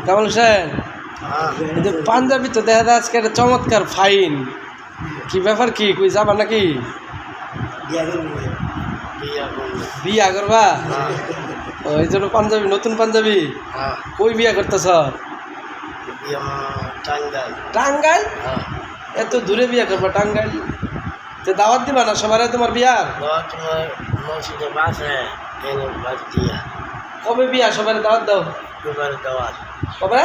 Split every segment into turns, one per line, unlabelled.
কামাল হোসেন, এই যে পাঞ্জাবি তো দেখা যায় আজকে একটা চমৎকার ফাইন, কি ব্যাপার, কি কই যাবা নাকি বিয়া করবা? এই জন্য পাঞ্জাবি, নতুন পাঞ্জাবি। কই বিয়া করতেছ? টাঙ্গাইল? এত দূরে বিয়া করবা টাঙ্গাইল? তো দাওয়াত দিবা না সবারে তোমার বিয়ার? কবে বিয়া? সবারে দাওয়াত দাও। কবে?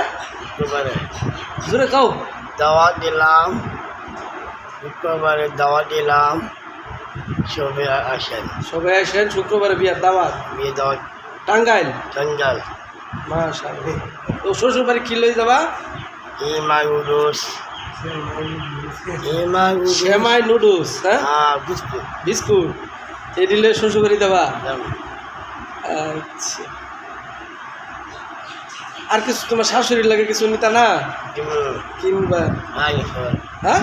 জোরে খাও।
দাওয়াত দিলাম, শুক্রবারে দাওয়াত দিলাম, সবাই আসেন।
সবাই আসেন, শুক্রবারে বিয়ার দাওয়াত।
বিয়ে দাওয়াত
টাঙ্গাইল?
টাঙ্গাইল।
মাশাআল্লাহ। তো শ্বশুর বাড়ি কি লই যাবা?
নুডলস,
সেমাই নুডলস, হ্যাঁ, বিস্কুট এই দিলে শ্বশুর বাড়ি যাবা? আচ্ছা, আর কিছু তোমার শাশুড়ির লাগে কিছু নিতা না? কিনবা? হ্যাঁ,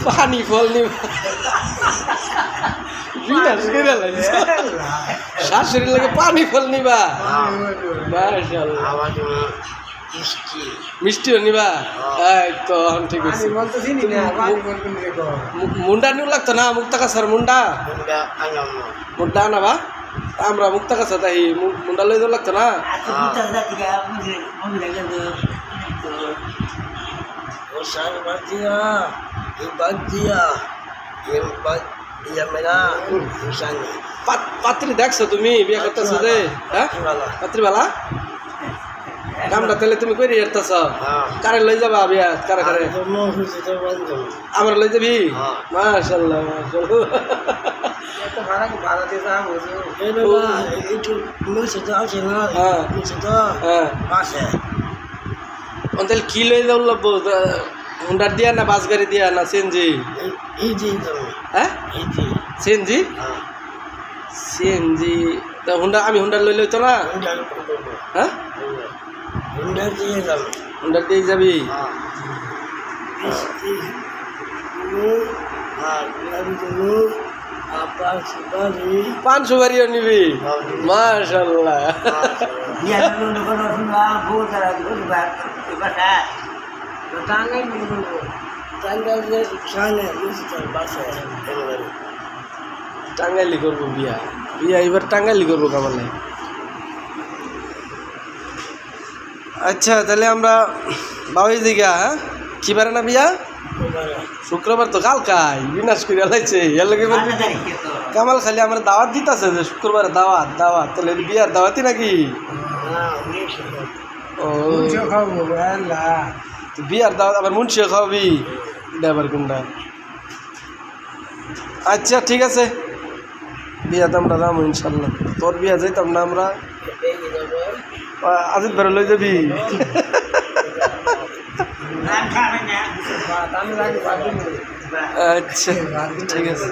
পানি ফল নিবা। শাশুড়ির লাগে পানি ফল নিবা? মিষ্টিও নিবা? তো ঠিক আছে। মুন্ডা নিউ লাগতো না? মুক্তা কাছার মুন্ডা মুন্ডা আনাবা? আমরা মুক্তা কাছা তাই মুন্ডা লই লাগতো না? পাত্রী দেখছো তুমি বিয়ে করতেছো যে? হ্যাঁ, পাত্রীবালা কামটা তাহলে তুমি কই আসতেছ? কারে লই যাবা বিয়া? কারে কারে? আমরা লই যাবি? মাশাআল্লাহ, মাশাআল্লাহ। তাহলে কি লই যাও লাগবো? হুন্ডার দিয়া না বাস গাড়ি দিয়া না সিএনজি? হ্যাঁ, সিএনজি। সিএনজি তা হুন্ডা, আমি হুন্ডার লই লইতো না? হ্যাঁ, হুন্ডার দিয়ে যাবি? পান সুপারিও নিবি? মাশাআল্লাহ। টাঙ্গাইলি করবো বিয়া? বিয়া এবার টাঙ্গাইলি করবো কামালে। আচ্ছা, তাহলে আমরা বাবুই দিঘা। হ্যাঁ, কি বারে না বিয়া? শুক্রবার তো কালকাই বিনাশ করে লাইছে। এর লগে কামাল খালি আমার দাওয়াত দিতেছে যে শুক্রবারে দাওয়াত দাওয়াত। তাহলে বিয়ার দাওয়াতই নাকি? ও, বিয়ার দাওয়াত আবার মুন্সিও খাওয়াবি? দেবার কোনটা? আচ্ছা ঠিক আছে, বিয়াতে আমরা যাবো ইনশাল্লাহ। তোর বিয়া যাইতাম না আমরা? আজিত বেড়ে লই যাবি? আচ্ছা ঠিক আছে।